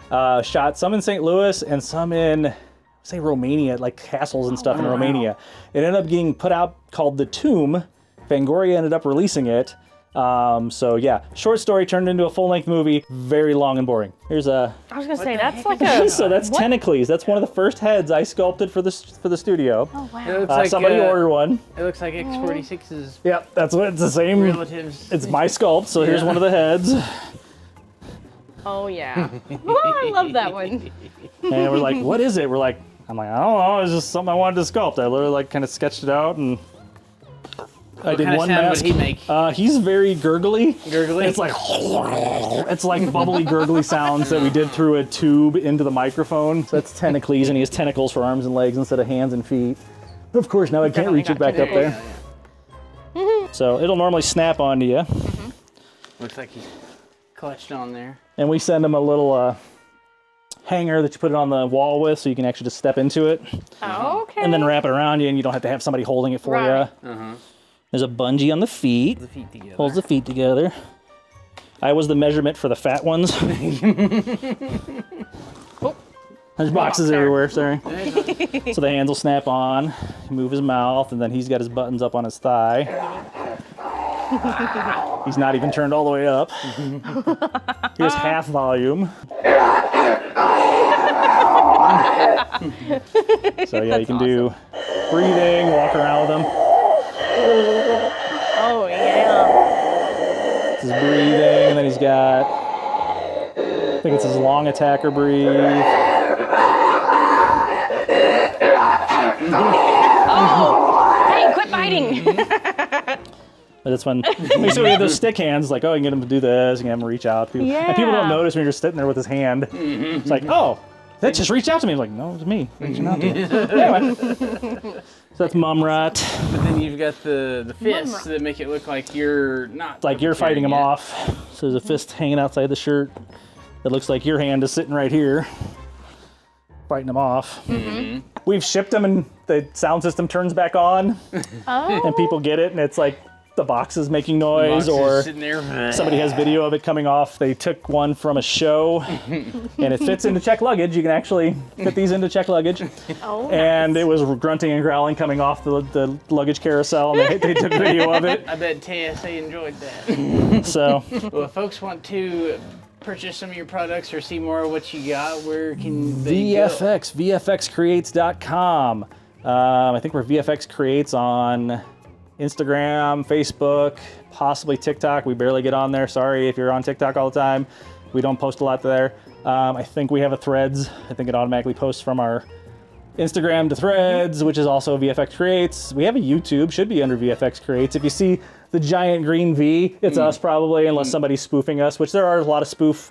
Shot some in St. Louis and some in, say, Romania, like castles and stuff in Romania. It ended up getting put out called The Tomb. Fangoria ended up releasing it. So yeah, short story turned into a full-length movie. Very long and boring. Here's a... I was gonna say, that's like a... So that's Tentacles. That's one of the first heads I sculpted for the studio. Oh, It wow. looks like, Somebody ordered one. It looks like X46's Yep, that's what it's the same. relatives. It's my sculpt. So here's one of the heads. Oh, yeah. Oh, I love that one. And we're like, what is it? I'm like, I don't know. It's just something I wanted to sculpt. I literally kind of sketched it out and I did kind of one sound mask. would he make? He's very gurgly. Gurgly? It's like bubbly gurgly sounds that we did through a tube into the microphone. So that's Tentacles, and he has tentacles for arms and legs instead of hands and feet. But of course, now I can't Definitely reach it got back up there. So it'll normally snap onto you. Looks like he's clutched on there. And we send him a little hanger that you put it on the wall with, so you can actually just step into it. Oh, okay. And then wrap it around you, and you don't have to have somebody holding it for Right. you. There's a bungee on the feet. The feet together. Holds the feet together. I was the measurement for the fat ones. There's boxes everywhere, sorry. So the hands will snap on, move his mouth, and then he's got his buttons up on his thigh. He's not even turned all the way up. Here's half volume. So yeah, you can do breathing, walk around with him. Oh, yeah. This is breathing, and then he's got, I think it's his long attacker breathe. Oh! Hey, quit biting! But that's when, so we have those stick hands, like, oh, you can get him to do this, you can have him reach out. And people don't notice when you're just sitting there with his hand. It's like, oh, that just reached out to me. I'm like, no, it was me. Reaching out to you. Anyway. So that's Mumrat. But then you've got the fists that make it look like you're not. Like you're fighting him yet. off. So there's a fist hanging outside the shirt. It looks like your hand is sitting right here, fighting him off. We've shipped them, and the sound system turns back on, and people get it, and it's like the box is making noise, Box is or sitting there. somebody has video of it coming off. They took one from a show, and it fits into check luggage. You can actually fit these into check luggage. Oh, And it was grunting and growling coming off the luggage carousel, and they took video of it. I bet TSA enjoyed that. So Well, if folks want to purchase some of your products or see more of what you got, where can they VFX, VFXCreates.com. I think we're VFX Creates on Instagram, Facebook, possibly TikTok. We barely get on there. Sorry if you're on TikTok all the time. We don't post a lot there. I think we have a Threads. I think it automatically posts from our Instagram to Threads, which is also VFX Creates. We have a YouTube, should be under VFX Creates. If you see the giant green V, it's us probably, unless somebody's spoofing us, which there are a lot of spoof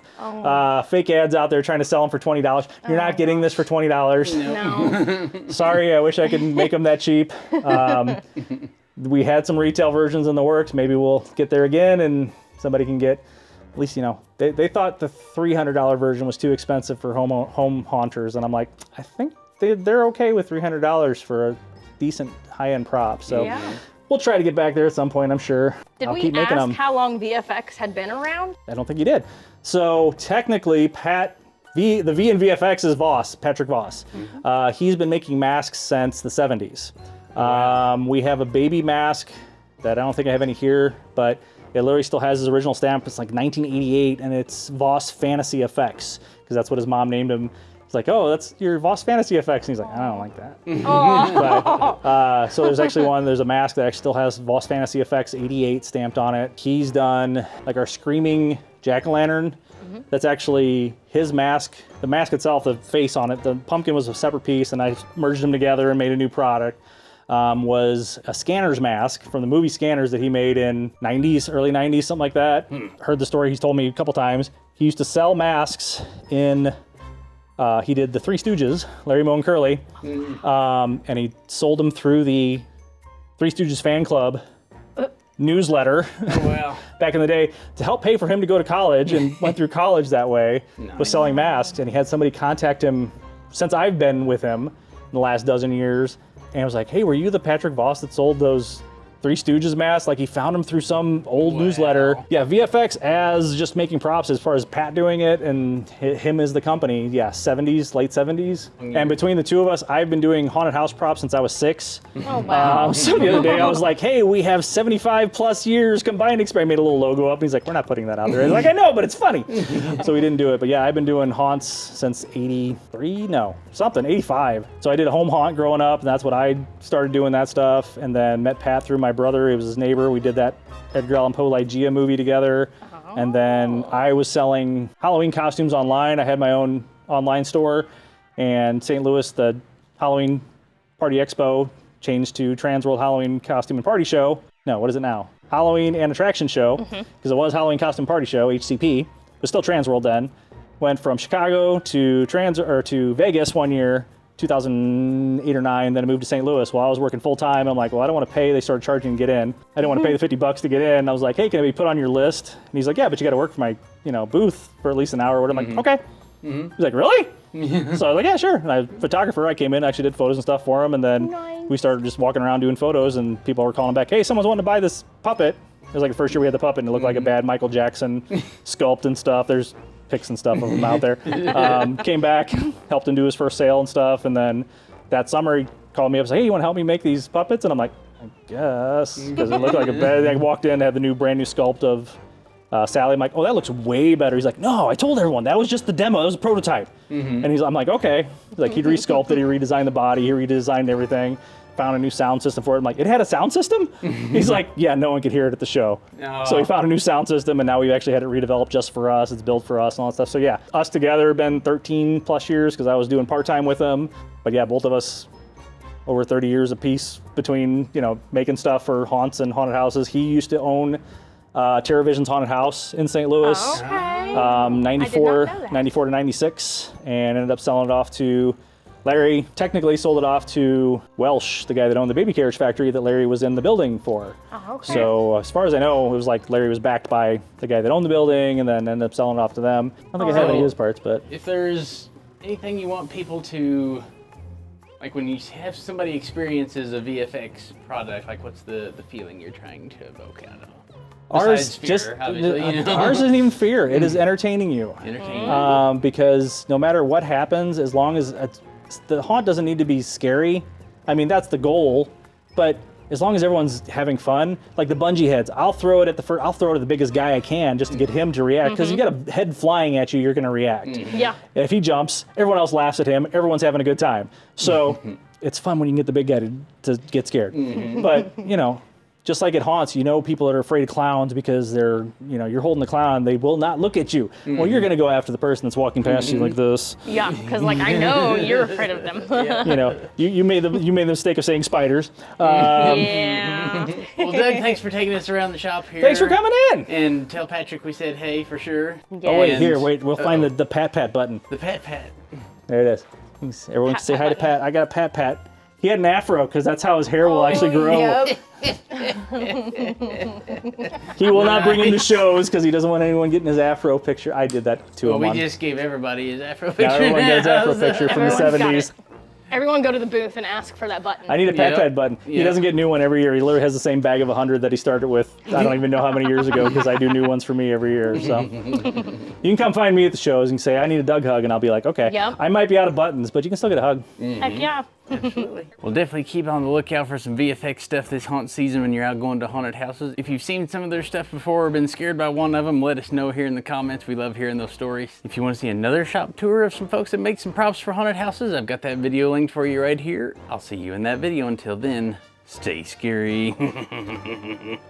fake ads out there trying to sell them for $20. You're not getting this for $20. No. Sorry, I wish I could make them that cheap. We had some retail versions in the works. Maybe we'll get there again, and somebody can get, at least, they thought the $300 version was too expensive for home haunters, and I'm like, I think they're okay with $300 for a decent high-end prop. So Yeah. we'll try to get back there at some point, I'm sure. Did I'll we keep making ask them. how long VFX had been around? I don't think you did. So technically, the V in VFX is Voss, Patrick Voss. He's been making masks since the 70s. We have a baby mask that I don't think I have any here, but it literally still has his original stamp. It's like 1988, and it's Voss Fantasy Effects, because that's what his mom named him. It's like, oh, that's your Voss Fantasy Effects. And he's like, I don't like that. But, so there's actually there's a mask that actually still has Voss Fantasy Effects 88 stamped on it. He's done like our Screaming Jack-o'-lantern. That's actually his mask. The mask itself, the face on it, the pumpkin was a separate piece, and I merged them together and made a new product. Was a Scanners mask from the movie Scanners that he made in early 90s, something like that. Heard the story, he's told me a couple times. He used to sell masks in... he did the Three Stooges, Larry, Moe, and Curly, and he sold them through the Three Stooges fan club newsletter back in the day to help pay for him to go to college, and went through college that way, was selling masks. And he had somebody contact him since I've been with him in the last dozen years, and I was like, hey, were you the Patrick Voss that sold those Three Stooges masks? Like, he found them through some old newsletter. Yeah, VFX as just making props as far as Pat doing it and him as the company. Yeah, 70s, late 70s. And between the two of us, I've been doing haunted house props since I was 6. Oh, wow. So the other day I was like, hey, we have 75 plus years combined experience. I made a little logo up, and he's like, we're not putting that out there. I was like, I know, but it's funny. So we didn't do it. But yeah, I've been doing haunts since 83? No, something, 85. So I did a home haunt growing up, and that's what I started doing that stuff. And then met Pat through my brother. He was his neighbor. We did that Edgar Allan Poe Ligeia movie together. And then I was selling Halloween costumes online. I had my own online store. And St. Louis, the Halloween Party Expo changed to Trans World Halloween Costume and Party Show. No, what is it now? Halloween and Attraction Show, because it was Halloween Costume Party Show, HCP, but still Trans World then. Went from Chicago to Vegas one year, 2008 or 9, then I moved to St. Louis. While I was working full time, I'm like, well, I don't want to pay. They started charging to get in. I didn't want to pay the $50 to get in. I was like, hey, can I be put on your list? And he's like, yeah, but you got to work for my, booth for at least an hour. I'm like, okay. He's like, really? So I was like, yeah, sure. And I photographer, I came in, actually did photos and stuff for him, and then we started just walking around doing photos, and people were calling back, hey, someone's wanting to buy this puppet. It was like the first year we had the puppet, and it looked like a bad Michael Jackson sculpt and stuff. There's pics and stuff of him out there. Came back, helped him do his first sale and stuff, and then that summer he called me up and said, hey, you want to help me make these puppets? And I'm like, I guess, because it looked like a bad. I walked in, had the brand new sculpt of Sally. I'm like, oh, that looks way better. He's like, no, I told everyone that was just the demo. That was a prototype. And I'm like, okay. He's like, he'd resculpted, he redesigned the body, he redesigned everything. Found a new sound system for it. I'm like, it had a sound system? He's like, yeah, no one could hear it at the show. So he found a new sound system, and now we've actually had it redeveloped just for us. It's built for us and all that stuff. So yeah, us together have been 13 plus years, because I was doing part-time with him. But yeah, both of us over 30 years apiece between, making stuff for haunts and haunted houses. He used to own TerraVision's haunted house in St. Louis, Okay. 94 to 96, and ended up selling it off to Larry. Technically sold it off to Welsh, the guy that owned the baby carriage factory that Larry was in the building for. Oh, okay. So as far as I know, it was like Larry was backed by the guy that owned the building, and then ended up selling it off to them. I don't think I have any of his parts, but if there's anything you want people to, like when you have somebody experiences a VFX product, like what's the feeling you're trying to evoke out of them? Ours Fear, ours isn't even fear. It is entertaining you. Because no matter what happens, as long as the haunt doesn't need to be scary. I mean, that's the goal. But as long as everyone's having fun, like the bungee heads, I'll throw it at the biggest guy I can just to get him to react. Because you got a head flying at you, you're going to react. Yeah. And if he jumps, everyone else laughs at him. Everyone's having a good time. So it's fun when you can get the big guy to get scared. But just like it haunts, people that are afraid of clowns because they're, you're holding the clown, they will not look at you. Well, you're going to go after the person that's walking past you like this. Yeah, because I know you're afraid of them. You made the mistake of saying spiders. Yeah. Well, Doug, thanks for taking us around the shop here. Thanks for coming in. And tell Patrick we said hey for sure. Yeah. Oh wait, we'll find the pat button. The pat. There it is. Everyone can say hi to Pat. I got a pat. He had an afro because that's how his hair will actually grow. Yep. He will not bring him to shows because he doesn't want anyone getting his afro picture. I did that to him. We just gave everybody his afro picture. Yeah, everyone got his afro picture from the Everyone's got 70s. Everyone go to the booth and ask for that button. I need a pet pad button. He Yeah. doesn't get new one every year. He literally has the same bag of 100 that he started with. I don't even know how many years ago because I do new ones for me every year. So you can come find me at the shows and say, I need a Doug hug. And I'll be like, okay, Yep. I might be out of buttons, but you can still get a hug. Heck yeah. Well, definitely keep on the lookout for some VFX stuff this haunt season when you're out going to haunted houses. If you've seen some of their stuff before or been scared by one of them, let us know here in the comments. We love hearing those stories. If you want to see another shop tour of some folks that make some props for haunted houses, I've got that video linked for you right here. I'll see you in that video. Until then, stay scary.